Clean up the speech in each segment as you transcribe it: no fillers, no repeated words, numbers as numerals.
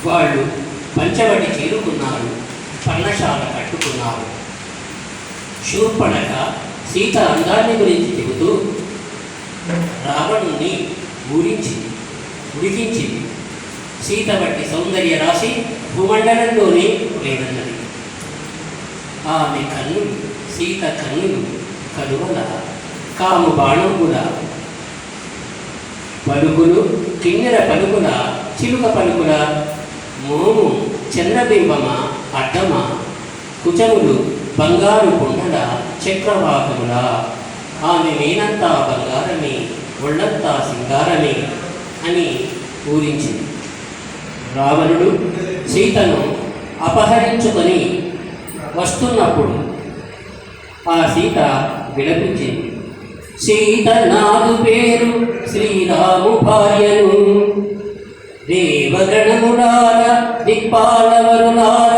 వాళ్ళు పంచవటి చేరుకున్నారు, పర్ణశాల కట్టుకున్నారు. శూర్పణఖ సీత అందాన్ని గురించి చెబుతూ రావణుణ్ణి ఉడికించింది. సీత వంటి సౌందర్య రాశి భూమండలంలోనే లేదన్నది. ఆమె కన్నులు, సీత కన్నులు కలువల కాము బాణముల పలుకులు, కిన్నెర పలుకుల, చిలుక పలుకుల, మోము చంద్రబింబమ అడ్డమ, కుచములు బంగారు కొండల చక్రవాకముల. ఆమె మేనంతా బంగారమే, ఒళ్ళంతా సింగారమే అని ఊరించింది. రావణుడు సీతను అపహరించుకొని వస్తున్నప్పుడు ఆ సీత విలపించింది. సీత నాదు పేరు శ్రీరాము భార్యను, దేవగణములార దిక్పాలవరులార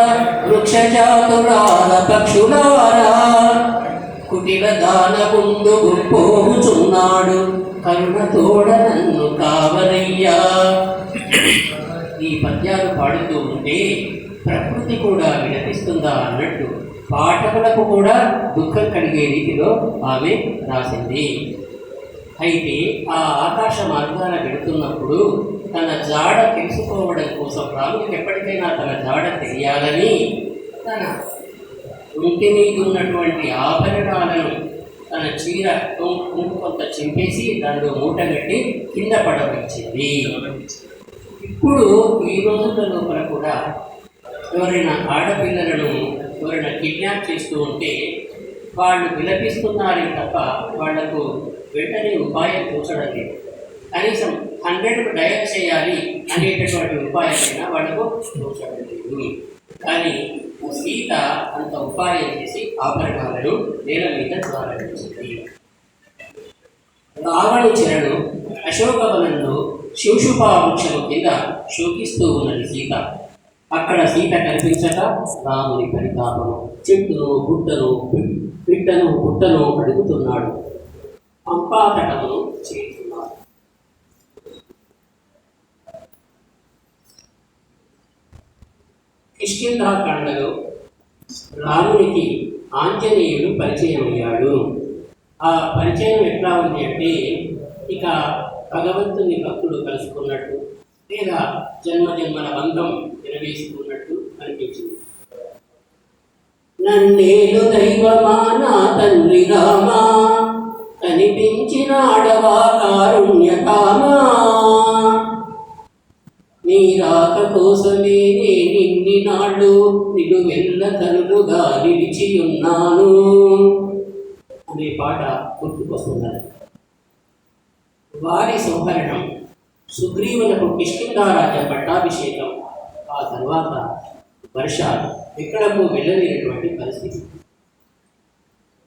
వృక్షజాతులార పక్షులారా, కుటిల దాన ముందు గుంపోచున్నాడు, కరుణ తోడ నన్ను కావరయ్యా. ఈ పద్యాలు పాడుతూ ఉంటే ప్రకృతి కూడా విలపిస్తుందా అన్నట్టు పాఠకులకు కూడా దుఃఖం కలిగే రీతిలో ఆమె రాసింది. అయితే ఆ ఆకాశ మార్గాన వెళుతున్నప్పుడు తన జాడ తెలుసుకోవడం కోసం రాముడికి ఎప్పటికైనా తన జాడ తెలియాలని తన ఒంటి మీద ఉన్నటువంటి ఆభరణాలను తన చీర కొంత చింపేసి దానిలో మూటగట్టి కింద పడవచ్చింది. ఇప్పుడు ఈ రోజుల లోపల కూడా ఎవరైనా ఆడపిల్లలను ఎవరైనా కిడ్నాప్ చేస్తూ ఉంటే వాళ్ళు విలపిస్తున్నారే తప్ప వాళ్లకు వెంటనే ఉపాయం తోచడం లేదు. కనీసం 100కు డయల్ చేయాలి అనేటటువంటి ఉపాయమైనా వాళ్లకు తోచడం లేదు. కానీ సీత అంత ఉపాయం చేసి ఆభరణాలను నేల మీద ద్వారించింది. రావణు చెరడు అశోకవనంలో శివశుభా వృక్షము కింద శోకిస్తూ ఉన్నది సీత. అక్కడ సీత కనిపించక రాముని పరితాపము. చెట్టును గుట్టను పిట్టను గుట్టను అడుగుతున్నాడు, పంపాతటమును చేస్తున్నాడు. కిష్కింధాకాండలో రామునికి ఆంజనేయుడు పరిచయం అయ్యాడు. ఆ పరిచయం ఎట్లా ఉంది అంటే ఇక భగవంతుని భక్తుడు కలుసుకున్నట్టు లేదా జన్మజన్మల బంధం వినవేసుకున్నట్టు అనిపించింది. నన్నేలు దైవమా నా తండ్రి రామా, కనిపించినాడవా కారుణ్యకామా, నీ రాక కోసమే నిన్ని నాడు నిలువెల్ల కనులుగా నిలిచి ఉన్నాను అనే పాట గుర్తుకొస్తున్నది. వారి సంహరణం, సుగ్రీవులకు కిష్కింధారాజ్య పట్టాభిషేకం, ఆ తర్వాత వర్షాలు ఎక్కడకు వెళ్ళలేనటువంటి పరిస్థితి.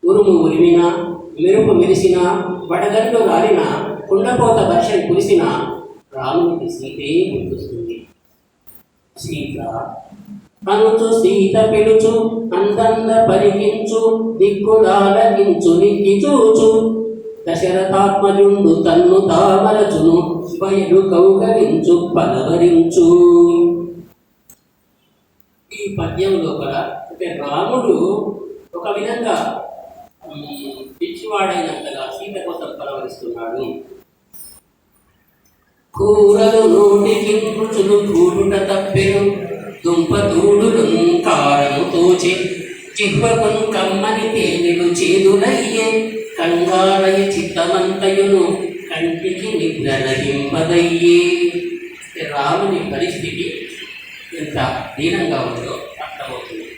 ఉరుము ఉరిమినా, మెరుపు మెరిసినా, వడగళ్ళు రాలినా, కుండపోత వర్షం కురిసినా రామునికి సీతే గుర్తొస్తుంది. సీత అనుచు సీత పిలుచు, అందంద పరికించు, దిక్కులాలగించు నిక్కి చూచు, దశరథాత్మజుండు తన్ను తామరచును, బయలు కౌకరించు పలవరించు. ఈ పద్యం లోపల అంటే రాముడు ఒక విధంగా పిచ్చివాడైనంతగా సీత కోసం పలవరిస్తున్నాడు. కూరలు నోటికి రుచులు కూడుట తప్పెను, దుంపతూడులు కారము తోచి, జిహ్వకున్ కమ్మని తేనెలు చేదులయ్యే, కంగారయ చిత్తమంతయును కంటికి నిద్రహింపదయ్యే. రాముని పరిస్థితి ఎంత దీనంగా ఉందో అర్థమవుతుంది.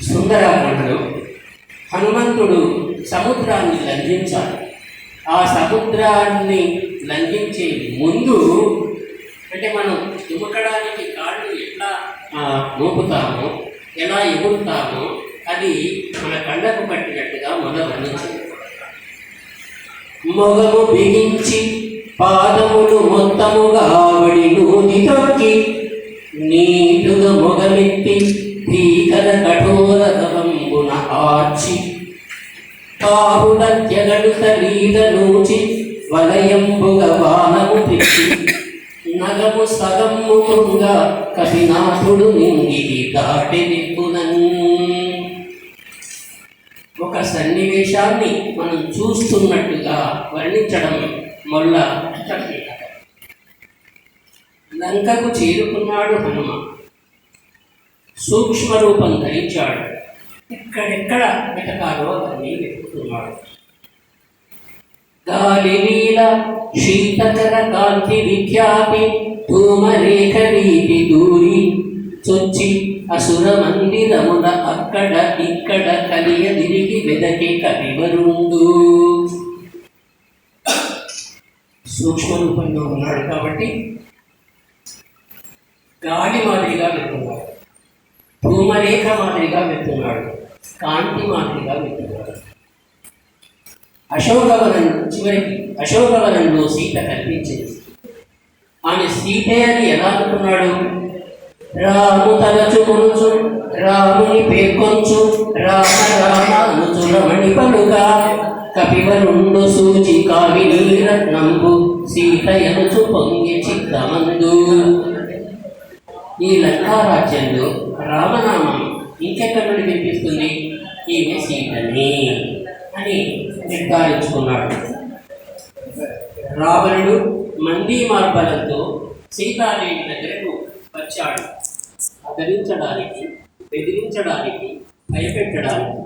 సుందరాకాండలో హనుమంతుడు సముద్రాన్ని లంఘించాలి. ఆ సముద్రాన్ని లంఘించే ముందు అంటే మనం దుమకడానికి కాళ్ళు ఎట్లా మోపుతామో, ఎలా ఎగురుతామో అది మన కళ్ళకు పట్టినట్టుగా మొదలు వర్ణించింది. మొగము బిగించి పాదములు మొత్తముగా ఆవిడి నూది తొక్కి, నీటుగా మొగమెత్తి భీకర కఠోర తవంబున ఆర్చి, పావుడత్యగడు శరీర నూచి వలయంబుగ వానము పిచ్చి, నగము సగము కృంగ కపినాథుడు నింగికి దాటి దిక్కునన్. ఒక సన్నివేశాన్ని మనం చూస్తున్నట్టుగా వర్ణించడం మొల్ల చక్రి. లంకకు చేరుకున్నాడు హనుమ. సూక్ష్మ రూపం ధరించాడు. ఎక్కడెక్కడ వెతకాలో అవన్నీ వెతుకుతున్నాడు. గాలిలీల శీతకర కాంతి విఖ్యాతి ధూమరేఖ రీతి దూరి చొచ్చి అసుర మందిరమున అక్కడ ఇక్కడ కలియ తిరిగి వెదకి కవివరుండు. సూక్ష్మ రూపంలో ఉన్నాడు కాబట్టి గాలి మాదిరిగా వెళ్తున్నాడు, ధూమరేఖ మాదిరిగా వెళ్తున్నాడు, కాంతి మాదిరిగా వెళ్తున్నాడు. అశోకవనం చివరికి అశోకవనంలో సీత కనిపించింది. ఆమె సీతే అని ఎలా అనుకున్నాడు? రాము తలచుకొంచు రాముని పేర్కొంచు రామ రామ అనుచురమణి పలుగా కపివరుండు సూచి కావిని రత్నంబు సీత ఎనుచు పొంగి చిత్తమందు. ఈ లంకారాజ్యంలో రామనామం ఇంకెక్కడి నుండి వినిపిస్తుంది? ఈమె సీతని అని నిర్ధారించుకున్నాడు. రావణుడు మంది మార్బలంతో సీతాదేవి దగ్గరకు వచ్చాడు. ఆదరించడానికి, బెదిరించడానికి, భయపెట్టడానికి.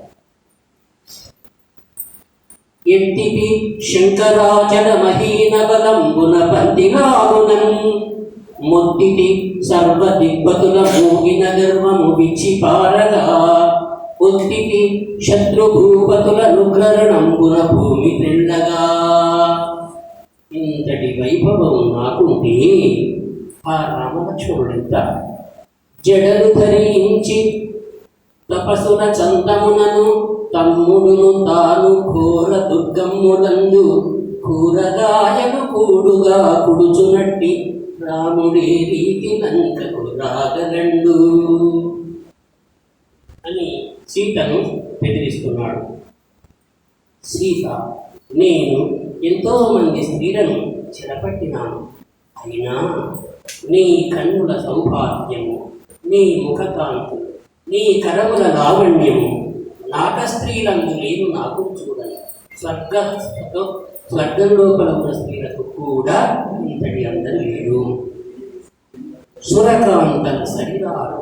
ఎత్తికి శంకరాచల మహీన బలంబున పందిలాగునన్ మొత్తికి సర్వ దిబ్బతుల మోగిన గర్వము విచ్చి పారగా ఒత్తికి శత్రుభూపతుల నుగ్రరణంబున భూమి తెల్లగా. ఇంతటి వైభవం నాకుంటే ఆ రామలక్ష్మణుడంత జడలు ధరించి తపసుల చందమునను తమ్ముడును తాను ఘోర దుర్గమ్ములందు కూరగాయలు కూడుగా కుడుచునట్టి రాముడే రీతి లంకకు రాగలండు అని సీతను బెదిరిస్తున్నాడు. సీత, నేను ఎంతోమంది స్త్రీలను చెరపట్టినాను, అయినా నీ కన్నుల సౌభాగ్యము, నీ ముఖకాంతి, నీ కరముల లావణ్యము నాక స్త్రీలందు లేదు నాకు చూడని. స్వర్గం లోపల ఉన్న స్త్రీలకు కూడా ఇంతటి అందరూ లేరు. సురకాంతల శరీరాలు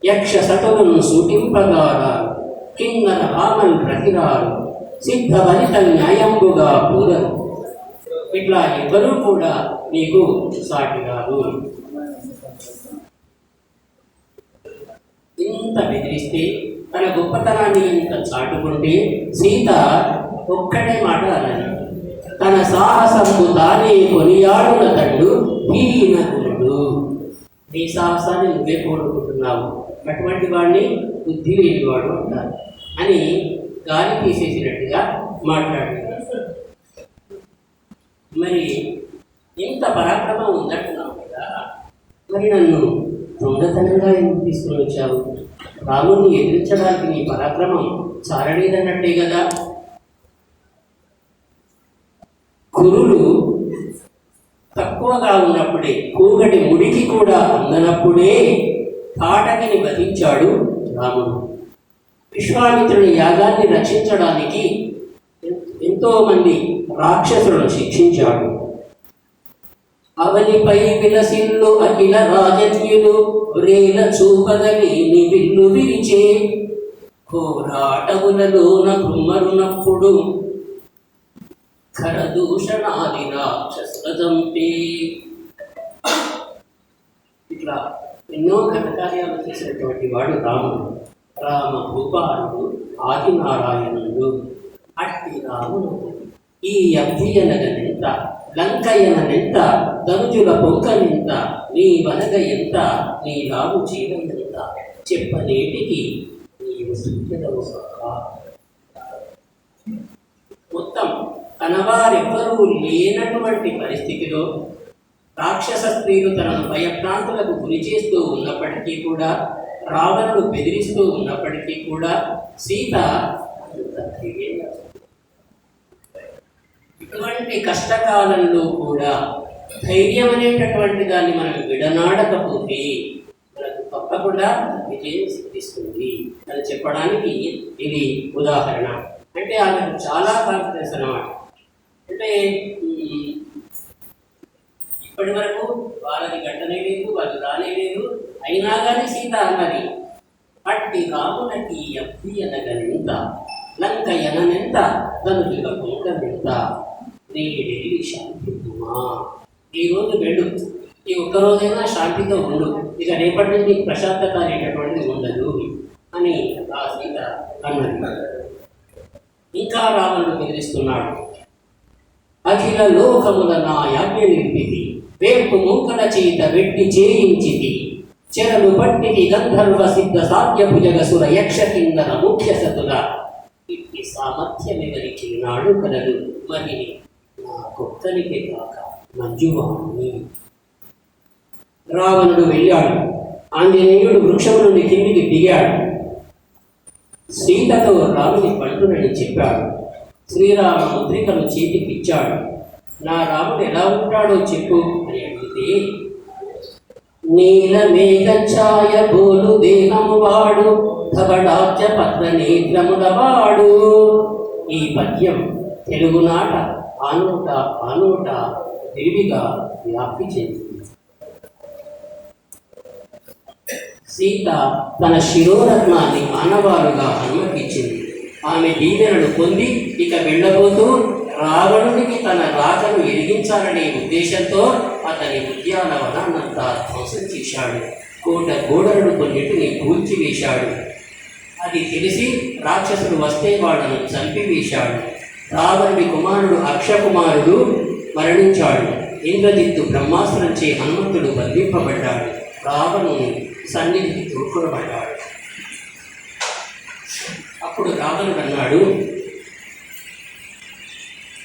యక్ష సతులను సూటింపగారాలు కిన్నర భామన్ ప్రతిరాలు సిద్ధ వనిత న్యాయంబుగా పూరరు. ఇట్లా ఎవ్వరూ కూడా నీకు సాటి కాదు. ఇంత బెదిరిస్తే, తన గొప్పతనాన్ని ఇంత చాటుకుంటే సీత ఒక్కటే మాట అన్నది. తన సాహసము తానే కొనియాడున తండు హీనకుడు. నీ సాహసాన్ని నువ్వే కోరుకుంటున్నావు, అటువంటి వాడిని బుద్ధి లేనివాడు అంటారు అని గాలి తీసేసినట్టుగా మాట్లాడారు. మరి ఇంత పరాక్రమం ఉందంటున్నావు కదా, మరి నన్ను దొంగతనంగా ఎందుకు తీసుకుని వచ్చావు? రాముణ్ణి ఎదిరించడానికి నీ పరాక్రమం చారలేదన్నట్టే కదా. కురులు తక్కువగా ఉన్నప్పుడే, కూగటి ముడికి కూడా అందనప్పుడే తాటకిని వధించాడు రాముడు. విశ్వామిత్రుని యాగాన్ని రక్షించడానికి ఎంతోమంది రాక్షసులను శిక్షించాడు. అవనిపై విలసిల్లు అఖిల రాజన్యులు రేల చూపదని విల్లు విరిచే పోరాటములలోన కుమ్మరునప్పుడు ఖరదూషణాది రాక్షసుల చంపే. ఇట్లా ఎన్నో ఘనకార్యాలు చేసినటువంటి వాడు రాముడు. రామ భూపాలుడు ఆదినారాయణుడు. అట్టి రాముడు ఈ అభ్యయనగనెంత, లంకయననెంత, ధనుజుల పొంకనెంత, నీ వనగ ఎంత, నీ రాము చీర ఎంత, చెప్పనేటికి నీవు సూచనవు సహా. మొత్తం తనవారెవ్వరూ లేనటువంటి పరిస్థితిలో రాక్షస స్త్రీలు తనను భయభ్రాంతులకు గురి చేస్తూ ఉన్నప్పటికీ కూడా, రావణుడు బెదిరిస్తూ ఉన్నప్పటికీ కూడా సీత ఇటువంటి కష్టకాలంలో కూడా ధైర్యం అనేటటువంటి దాన్ని మనం విడనాడకపోతే మనకు తప్పకుండా విజయం సిద్ధిస్తుంది అని చెప్పడానికి ఇది ఉదాహరణ. అంటే ఆమెకు చాలా కాన్ఫిడెన్స్ అన్నమాట. అంటే ఇప్పటి వరకు వాళ్ళది గంటనే లేదు, వాళ్ళు రానే లేదు, అయినా కానీ సీత అన్నది అట్టి రామునకి అబ్బి అనగనెంత లంక ఎననెంత ధనుజుల కుంకనెంత నేడేవి శాంతిమా. ఈరోజు వెళ్ళు, ఈ ఒక్కరోజైనా శాంతితో ఉండు, ఇక రేపటి నుంచి ప్రశాంతత అనేటటువంటిది ఉండదు అని ఆ సీత అన్నది. ఇంకా రావణుడు బెదిరిస్తున్నాడు. అఖిల లోకముల నా యాజ్ఞ నిలిపితి, వేపు మూకల చేత వెట్టి చేయించితి, చెరలు పట్టికి గంధర్వ సిద్ధ సాధ్య భుజగసుర యక్ష కిందన ముఖ్య సతుల, ఇట్టి సామర్థ్యమెవరికి నాడు కలదు మరి నా కొత్తనికి కాక మంజువాణి. రావణుడు వెళ్ళాడు. ఆంజనేయుడు వృక్షము నుండి కిందికి దిగాడు. సీతతో రాముని పండునని చెప్పాడు. శ్రీరామ ముద్రికను చేతికిచ్చాడు. నా రాముడు ఎలా ఉంటాడో చెప్పు అని అడిగితే, నీల మేఘఛాయ బోలు దేహము వాడు, ధవడాబ్జ పద్మ నేత్రముల వాడు. ఈ పద్యం తెలుగునాట ఆనోట విరివిగా వ్యాప్తి చెందింది. సీత తన శిరోరత్నాన్ని ఆనవాలుగా హనుమకిచ్చింది. ఆమె దీవెనలు పొంది ఇక వెళ్ళబోతూ రావణుడికి తన రాకను ఎరిగించాలనే ఉద్దేశంతో అతని ఉద్యానవనాన్నంతా ధ్వంసం చేశాడు. కోట గోడలను కొన్నిటిని కూల్చివేశాడు. అది తెలిసి రాక్షసుడు వస్తే వాళ్ళను చంపివేశాడు. రావణుడి కుమారుడు అక్షకుమారుడు మరణించాడు. ఇంద్రజిత్తు బ్రహ్మాస్త్రంచే హనుమంతుడు బంధింపబడ్డాడు. రావణుని సన్నిధికి తోడ్కొనబడ్డాడు. అప్పుడు రావణుడు అన్నాడు,